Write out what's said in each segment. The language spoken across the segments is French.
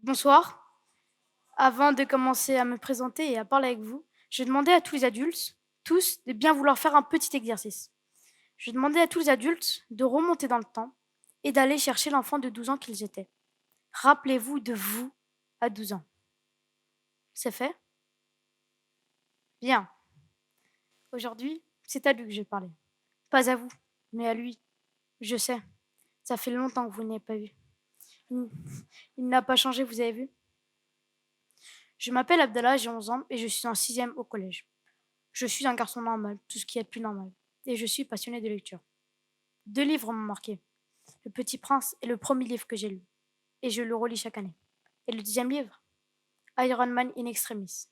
Bonsoir. Avant de commencer à me présenter et à parler avec vous, je demandais à tous les adultes, tous, de bien vouloir faire un petit exercice. Je demandais à tous les adultes de remonter dans le temps et d'aller chercher l'enfant de 12 ans qu'ils étaient. Rappelez-vous de vous à 12 ans. C'est fait? Bien. Aujourd'hui, c'est à lui que je parlais. Pas à vous, mais à lui. Je sais, ça fait longtemps que vous ne l'avez pas vu. Il, il n'a pas changé, vous avez vu? Je m'appelle Abdallah, j'ai 11 ans et je suis en sixième au collège. Je suis un garçon normal, tout ce qui est plus normal, et je suis passionné de lecture. Deux livres m'ont marqué. Le Petit Prince est le premier livre que j'ai lu, et je le relis chaque année. Et le deuxième livre, Iron Man in Extremis,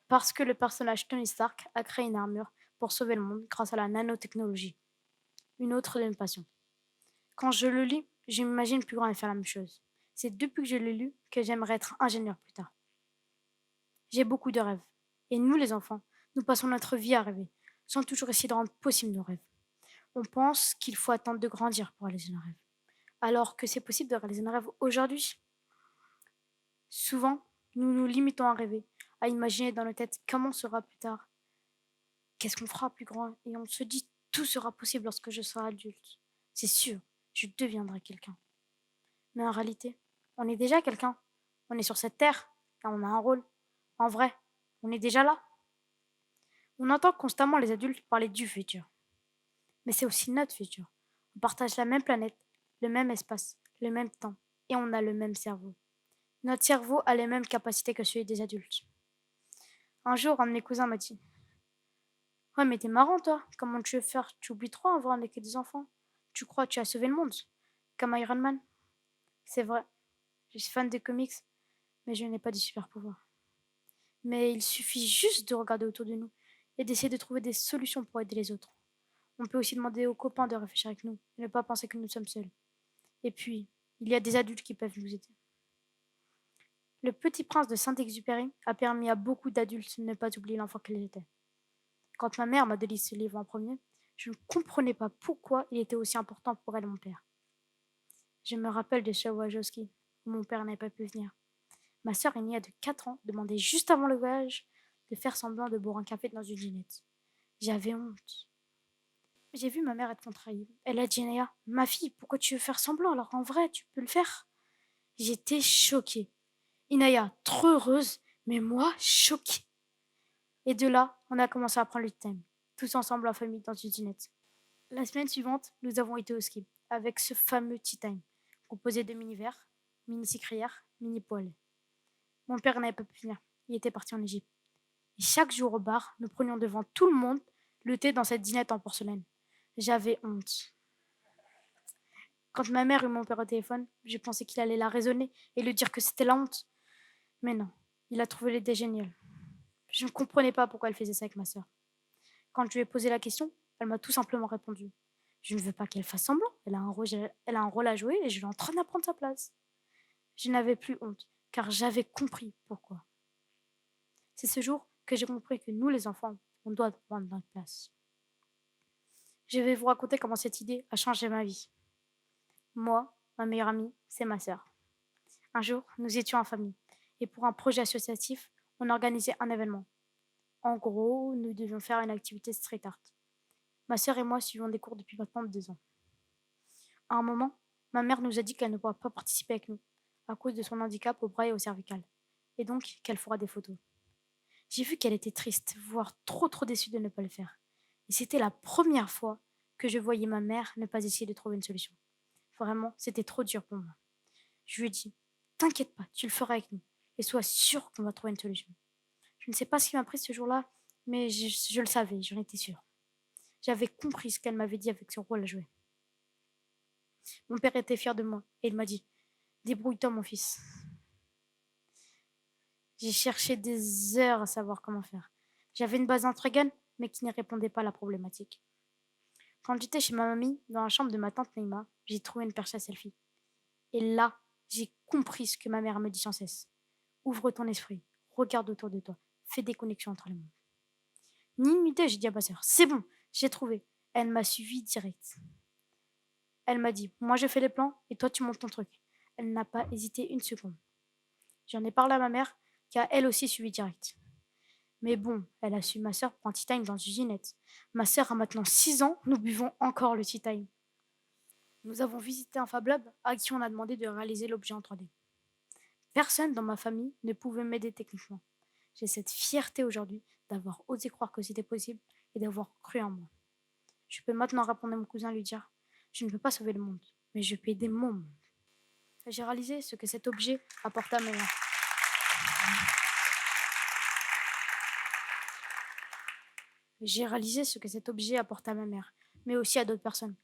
parce que le personnage Tony Stark a créé une armure pour sauver le monde grâce à la nanotechnologie. Une autre de mes passions. Quand je le lis, je m'imagine plus grand et faire la même chose. C'est depuis que je l'ai lu que j'aimerais être ingénieur plus tard. J'ai beaucoup de rêves. Et nous, les enfants, nous passons notre vie à rêver, sans toujours essayer de rendre possible nos rêves. On pense qu'il faut attendre de grandir pour réaliser un rêve, alors que c'est possible de réaliser un rêve aujourd'hui. Souvent, nous nous limitons à rêver, à imaginer dans nos têtes comment on sera plus tard, qu'est-ce qu'on fera plus grand, et on se dit tout sera possible lorsque je serai adulte. C'est sûr, je deviendrai quelqu'un. Mais en réalité, on est déjà quelqu'un. On est sur cette terre, et on a un rôle. En vrai, on est déjà là. On entend constamment les adultes parler du futur. Mais c'est aussi notre futur. On partage la même planète, le même espace, le même temps, et on a le même cerveau. Notre cerveau a les mêmes capacités que celui des adultes. Un jour, un de mes cousins m'a dit: Ouais, mais t'es marrant, toi. Comment tu veux faire? Tu oublies trop avant avec des enfants. Tu crois que tu as sauvé le monde, comme Iron Man. C'est vrai, je suis fan des comics, mais je n'ai pas de super pouvoirs. Mais il suffit juste de regarder autour de nous et d'essayer de trouver des solutions pour aider les autres. On peut aussi demander aux copains de réfléchir avec nous et ne pas penser que nous sommes seuls. Et puis, il y a des adultes qui peuvent nous aider. Le Petit Prince de Saint-Exupéry a permis à beaucoup d'adultes de ne pas oublier l'enfant qu'ils étaient. Quand ma mère m'a donné ce livre en premier, je ne comprenais pas pourquoi il était aussi important pour elle et mon père. Je me rappelle de chez Wajowski, où mon père n'avait pas pu venir. Ma sœur aînée de 4 ans demandait juste avant le voyage de faire semblant de boire un café dans une dînette. J'avais honte. J'ai vu ma mère être contrariée. Elle a dit: Naya, ma fille, pourquoi tu veux faire semblant alors en vrai tu peux le faire? J'étais choquée. Inaya, trop heureuse, mais moi, choquée. Et de là, on a commencé à prendre le thème, tous ensemble en famille dans une dînette. La semaine suivante, nous avons été au ski, avec ce fameux tea time, composé de mini-verres, mini-sucrières, mini-poêles. Mon père n'avait pas pu venir, il était parti en Égypte. Et chaque jour au bar, nous prenions devant tout le monde le thé dans cette dînette en porcelaine. J'avais honte. Quand ma mère eut mon père au téléphone, je pensais qu'il allait la raisonner et lui dire que c'était la honte. Mais non, il a trouvé l'idée géniale. Je ne comprenais pas pourquoi elle faisait ça avec ma sœur. Quand je lui ai posé la question, elle m'a tout simplement répondu: Je ne veux pas qu'elle fasse semblant, elle a un rôle à jouer et je suis en train d'apprendre sa place. Je n'avais plus honte, car j'avais compris pourquoi. C'est ce jour que j'ai compris que nous, les enfants, on doit prendre notre place. Je vais vous raconter comment cette idée a changé ma vie. Moi, ma meilleure amie, c'est ma sœur. Un jour, nous étions en famille, et pour un projet associatif, on organisait un événement. En gros, nous devions faire une activité street art. Ma sœur et moi suivons des cours depuis maintenant 2 ans. À un moment, ma mère nous a dit qu'elle ne pourra pas participer avec nous, à cause de son handicap au bras et au cervical, et donc qu'elle fera des photos. J'ai vu qu'elle était triste, voire trop déçue de ne pas le faire. Et c'était la première fois que je voyais ma mère ne pas essayer de trouver une solution. Vraiment, c'était trop dur pour moi. Je lui ai dit: T'inquiète pas, tu le feras avec nous, et sois sûr qu'on va trouver une solution. Je ne sais pas ce qui m'a pris ce jour-là, mais je le savais, j'en étais sûre. J'avais compris ce qu'elle m'avait dit avec son rôle à jouer. Mon père était fier de moi et il m'a dit: Débrouille-toi, mon fils. J'ai cherché des heures à savoir comment faire. J'avais une base intrigante, mais qui ne répondait pas à la problématique. Quand j'étais chez ma mamie, dans la chambre de ma tante Neima, j'ai trouvé une perche à selfie. Et là, j'ai compris ce que ma mère me dit sans cesse. Ouvre ton esprit, regarde autour de toi, fais des connexions entre les mondes. Ni une idée, j'ai dit à ma sœur: C'est bon, j'ai trouvé. Elle m'a suivi direct. Elle m'a dit: Moi je fais les plans et toi tu montes ton truc. Elle n'a pas hésité une seconde. J'en ai parlé à ma mère, qui a elle aussi suivi direct. Mais bon, elle a su ma sœur pour un tea time dans une ginette. Ma sœur a maintenant 6 ans, nous buvons encore le tea time. Nous avons visité un Fab Lab à qui on a demandé de réaliser l'objet en 3D. Personne dans ma famille ne pouvait m'aider techniquement. J'ai cette fierté aujourd'hui d'avoir osé croire que c'était possible et d'avoir cru en moi. Je peux maintenant répondre à mon cousin et lui dire: je ne peux pas sauver le monde, mais je peux aider mon monde. J'ai réalisé ce que cet objet apporte à mes mains. J'ai réalisé ce que cet objet apporte à ma mère, mais aussi à d'autres personnes.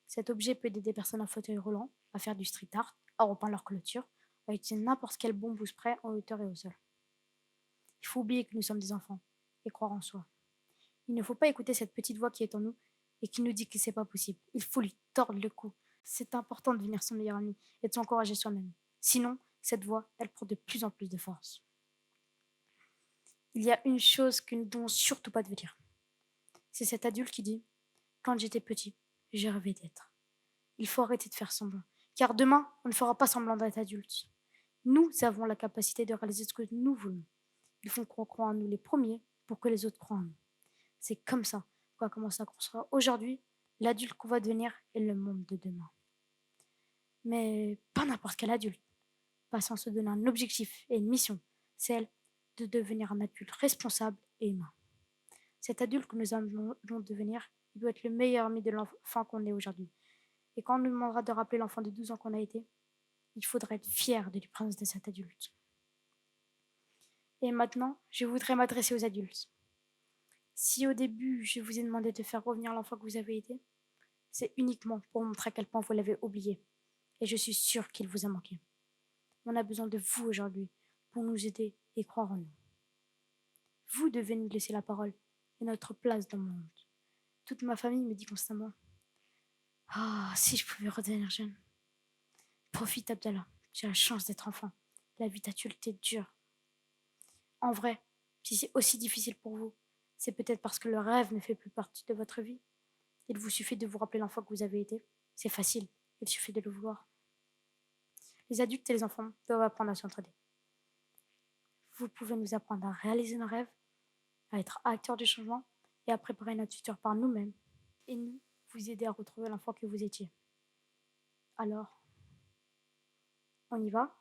Cet objet peut aider des personnes en fauteuil roulant à faire du street art, à repeindre leur clôture, à utiliser n'importe quelle bombe ou spray en hauteur et au sol. Il faut oublier que nous sommes des enfants et croire en soi. Il ne faut pas écouter cette petite voix qui est en nous et qui nous dit que c'est pas possible. Il faut lui tordre le cou. C'est important de devenir son meilleur ami et de s'encourager soi-même. Sinon, cette voix, elle prend de plus en plus de force. Il y a une chose que nous ne devons surtout pas dire. C'est cet adulte qui dit: quand j'étais petit, j'ai rêvé d'être. Il faut arrêter de faire semblant, car demain, on ne fera pas semblant d'être adulte. Nous avons la capacité de réaliser ce que nous voulons. Il faut qu'on croie en nous les premiers pour que les autres croient en nous. C'est comme ça qu'on va commencer à construire aujourd'hui l'adulte qu'on va devenir et le monde de demain. Mais pas n'importe quel adulte, pas sans se donner un objectif et une mission, celle de devenir un adulte responsable et humain. Cet adulte que nous allons devenir, il doit être le meilleur ami de l'enfant qu'on est aujourd'hui. Et quand on nous demandera de rappeler l'enfant de 12 ans qu'on a été, il faudra être fier de lui présenter cet adulte. Et maintenant, je voudrais m'adresser aux adultes. Si au début, je vous ai demandé de faire revenir l'enfant que vous avez été, c'est uniquement pour montrer à quel point vous l'avez oublié. Et je suis sûre qu'il vous a manqué. On a besoin de vous aujourd'hui pour nous aider et croire en nous. Vous devez nous laisser la parole et notre place dans le monde. Toute ma famille me dit constamment: ah, si je pouvais redevenir jeune. Profite, Abdallah. J'ai la chance d'être enfant. La vie d'adulte est dure. En vrai, si c'est aussi difficile pour vous, c'est peut-être parce que le rêve ne fait plus partie de votre vie. Il vous suffit de vous rappeler l'enfant que vous avez été. C'est facile, il suffit de le vouloir. Les adultes et les enfants doivent apprendre à s'entraider. Vous pouvez nous apprendre à réaliser nos rêves, à être acteurs du changement et à préparer notre futur par nous-mêmes. Et nous, vous aider à retrouver l'enfant que vous étiez. Alors, on y va?